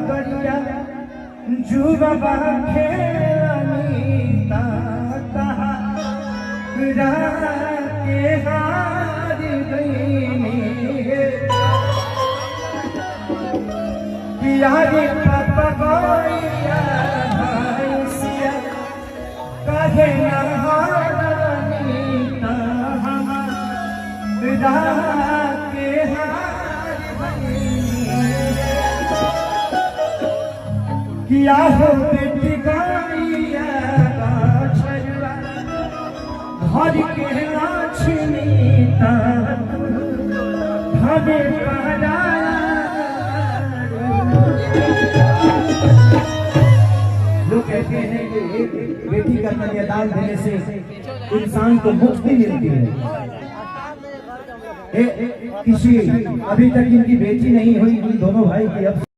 गरिया जुबा खेलानीता कहा के हार गईनी यारी पापा गोइया भैंसिया कहे नहानीता के हार किया हो बेटी गाइया छरुआ घर के लाछनीता हमें लोग कहते हैं कि एक बेटी का कन्यादान देने से इंसान को मुक्ति मिलती है। किसी अभी तक इनकी बेटी नहीं हुई, दोनों भाई की अब